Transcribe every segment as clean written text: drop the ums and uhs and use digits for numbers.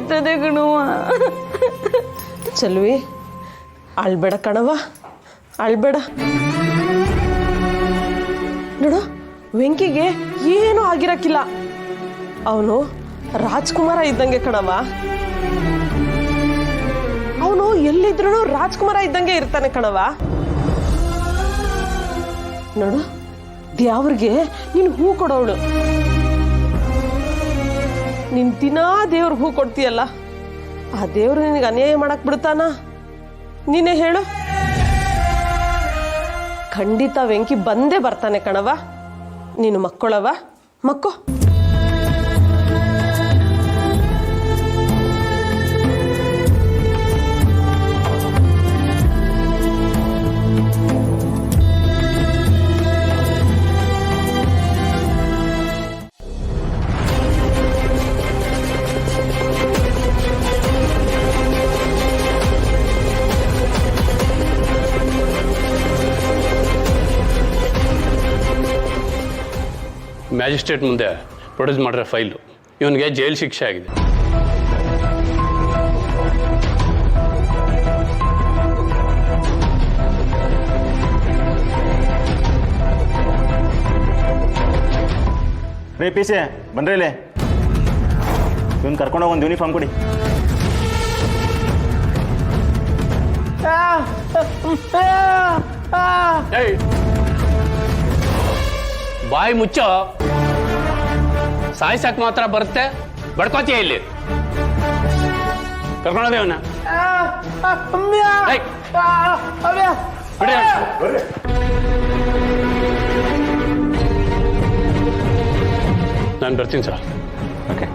ಆಯ್ತದೆ ಕಣವ್ವ. ಚೆಲ್ವಿ ಅಳ್ಬೇಡ ಕಣವ, ಅಳ್ಬೇಡ. ನೋಡು ವೆಂಕಿಗೆ ಏನೂ ಆಗಿರಕ್ಕಿಲ್ಲ. ಅವನು ರಾಜ್ಕುಮಾರ ಇದ್ದಂಗೆ ಕಣವ. ಅವನು ಎಲ್ಲಿದ್ರು ರಾಜ್ಕುಮಾರ ಇದ್ದಂಗೆ ಇರ್ತಾನೆ ಕಣವ. ನೋಡು ದೇವ್ರಿಗೆ ನೀನು ಹೂ ಕೊಡೋಳು. ನೀನ್ ದಿನಾ ದೇವ್ರಿಗೆ ಹೂ ಕೊಡ್ತೀಯಲ್ಲ, ಆ ದೇವ್ರು ನಿನಗೆ ಅನ್ಯಾಯ ಮಾಡಕ್ ಬಿಡ್ತಾನ? ನೀನೇ ಹೇಳು. ಖಂಡಿತ ವೆಂಕಿ ಬಂದೇ ಬರ್ತಾನೆ ಕಣವ. ನೀನು ಮಕ್ಕಳವ, ಮಕ್ಕೋ. ಮ್ಯಾಜಿಸ್ಟ್ರೇಟ್ ಮುಂದೆ ಪ್ರೊಡ್ಯೂಸ್ ಮಾಡಿರೋ ಫೈಲು, ಇವನಿಗೆ ಜೈಲು ಶಿಕ್ಷೆ ಆಗಿದೆ. ರೇ ಪೀಸೆ ಬನ್ರಿ ಇಲ್ಲಿ, ಇವನ್ ಕರ್ಕೊಂಡೋಗಿ ಒಂದು ಯೂನಿಫಾರ್ಮ್ ಕೊಡಿ. ಬಾಯಿ ಮುಚ್ಚೋ, ಸಾಯ್ಸಕ್ ಮಾತ್ರ ಬರುತ್ತೆ, ಬಡ್ಕೋತೀಯ ಇಲ್ಲಿ. ಕರ್ಕೊಂಡೋದೇವನ ನಾನು ಬರ್ತೀನಿ sir. Okay.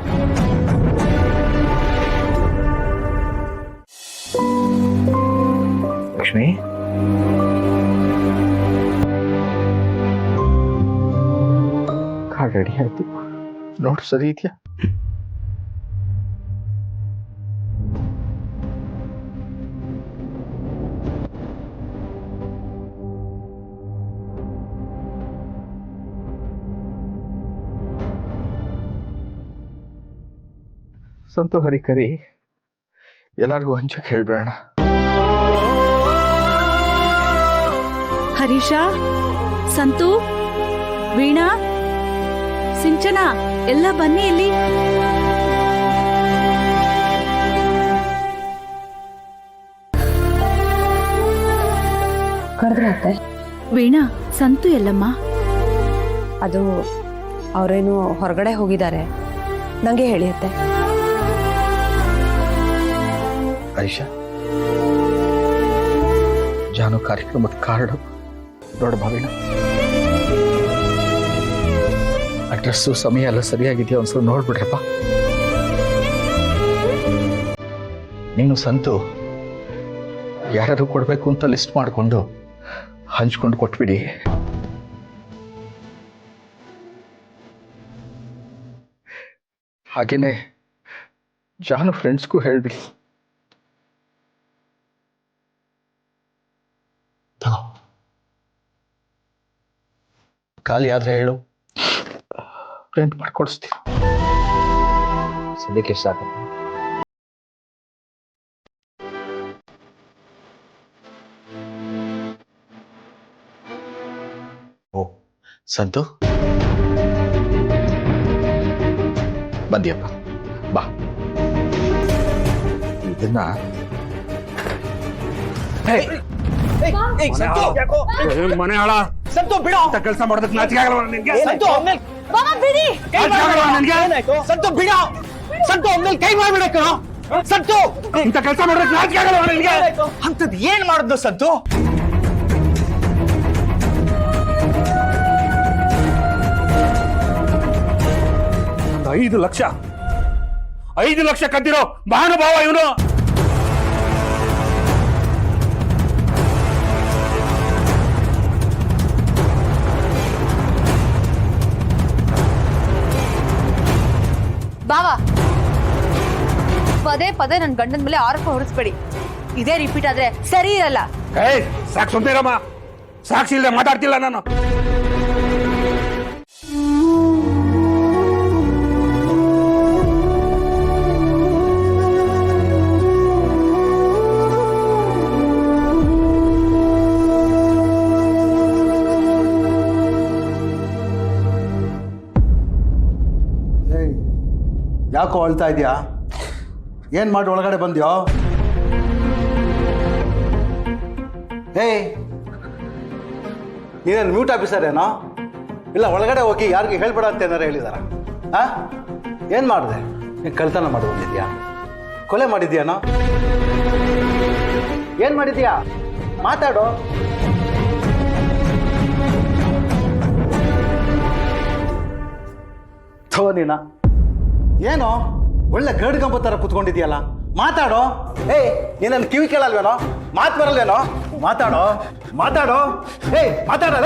Lakshmi, card ready ಆಯ್ತು, ನೋಡು ಸರಿ ಇದೆಯಾ? ಸಂತು ಹರಿಕರಿ ಎಲ್ಲರಿಗೂ ಹಂಚಕ್ಕೆ ಹೇಳ್ಬೇಡ. ಹರೀಶ, ಸಂತು, ವೀಣಾ, ಸಿಂಚನ ಎಲ್ಲ ಬನ್ನಿ ಇಲ್ಲಿ. ಕರೆದ್ರೆ ಅತ್ತೆ? ವೀಣಾ, ಸಂತು ಎಲ್ಲಮ್ಮ? ಅದು ಅವರೇನು ಹೊರಗಡೆ ಹೋಗಿದ್ದಾರೆ, ನಂಗೆ ಹೇಳಿ ಅತ್ತೆ. ಐಶಾ, ಜಾನು ಕಾರ್ಯಕ್ರಮದ ಕಾರ್ಡ್ ದೊಡ್ಡ ಭಾವಿನ ಅಡ್ರೆಸ್ಸು ಸಮಯ ಎಲ್ಲ ಸರಿಯಾಗಿದೆಯಾ ಒಂದ್ಸಲ ನೋಡ್ಬಿಡ್ರಪ್ಪ. ನೀನು ಸಂತು ಯಾರು ಕೊಡಬೇಕು ಅಂತ ಲಿಸ್ಟ್ ಮಾಡಿಕೊಂಡು ಹಂಚ್ಕೊಂಡು ಕೊಟ್ಬಿಡಿ. ಹಾಗೇನೆ ಜಾನು ಫ್ರೆಂಡ್ಸ್ಗೂ ಹೇಳ್ಬಿಡಿ. ಖಾಲಿ ಆದ್ರೆ ಹೇಳು, ಪ್ರಿಂಟ್ ಮಾಡ್ಕೊಡಿಸ್ತೀವಿ. ಸದ್ಯಕ್ಕೆ ಸಾಕು. ಓ ಸಂತು, ಬಂದಿಯಪ್ಪ, ಬಾ. ಇದನ್ನ ಮನೆ ಹಾಳ ಸಂತು ಬಿಡು. ಕೆಲಸ ಮಾಡೋದಕ್ಕೆ ನಾಚಿಕೆ ಆಗಲ್ವಾ ನಿನ್ಗೆ? ಸಂತು ಆಮೇಲೆ ಸಂತು ಬಿಡು. ಸಂತು ಆಮೇಲೆ ಕೈ ಮಾಡ್ಬಿಡಕ್ಕ. ಸಂತು ಇಂಥ ಕೆಲಸ ಮಾಡೋದಕ್ಕೆ ನಾಚಿಕೆ ಆಗಲ್ವಾ ನಿನ್ಗೆ? ಅಂತದ್ ಏನ್ ಮಾಡುದು ಸಂತು? ಒಂದು 5 ಲಕ್ಷ ಕದ್ದಿರೋ ಮಹಾನುಭಾವ ಇವನು. ಬಾವ, ಪದೇ ಪದೇ ನನ್ನ ಗಂಡನ ಮೇಲೆ ಆರೋಪ ಹೊರಿಸ್ಬೇಡಿ. ಇದೇ ರಿಪೀಟ್ ಆದ್ರೆ ಸರಿ ಇರಲ್ಲ. ಸಾಕು ಸುಮ್ಮನಿರಮ್ಮ, ಸಾಕ್ಷಿ ಇಲ್ಲದೆ ಮಾತಾಡ್ತಿಲ್ಲ ನಾನು. ಯಾಕೋ ಅಳ್ತಾ ಇದೆಯಾ? ಏನು ಮಾಡಿ ಒಳಗಡೆ ಬಂದ್ಯೋ? ಏಯ್, ನೀನೇನು ಮ್ಯೂಟ್ ಆಫೀಸರ್ ಏನೋ? ಇಲ್ಲ ಒಳಗಡೆ ಹೋಗಿ ಯಾರಿಗೆ ಹೇಳ್ಬೇಡ ಅಂತ ಏನಾರು ಹೇಳಿದಾರ? ಹಾಂ, ಏನು ಮಾಡಿದೆ? ನೀನು ಕಳ್ತನ ಮಾಡಿ ಬಂದಿದ್ಯಾ? ಕೊಲೆ ಮಾಡಿದ್ಯಾನೋ? ಏನು ಮಾಡಿದ್ಯಾ? ಮಾತಾಡೋ. ಥೋ ನೀನ, ಏನೋ ಒಳ್ಳೆ ಗಡ್ಗಂಬ ಥರ ಕುತ್ಕೊಂಡಿದ್ಯಲ್ಲ, ಮಾತಾಡೋ. ಏಯ್, ನೀನನ್ನು ಕಿವಿ ಕೇಳಲ್ವೇನೋ? ಮಾತು ಬರಲ್ವೇನೋ? ಮಾತಾಡೋ, ಮಾತಾಡೋ. ಏಯ್, ಮಾತಾಡೋ.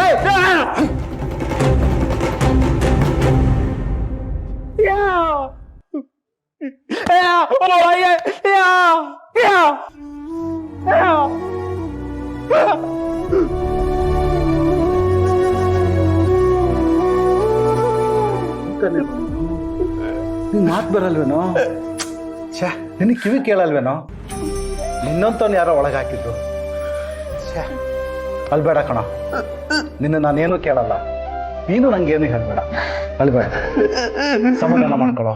ನೀನ್ ಮಾತು ಬರಲ್ವೇನೋ? ಛೇ, ನಿನಗೆ ಕಿವಿ ಕೇಳಲ್ವೇನೋ? ನಿನ್ನಂತವ್ನು ಯಾರೋ ಒಳಗೆ ಹಾಕಿದ್ರು. ಛೇ, ಅಲ್ಬೇಡ ಕಣ, ನಿನ್ನ ನಾನೇನು ಕೇಳಲ್ಲ, ನೀನು ನಂಗೇನು ಹೇಳ್ಬೇಡ, ಅಲ್ಬೇಡ, ಸಮಾಧಾನ ಮಾಡ್ಕೊಳ್ಳೋ.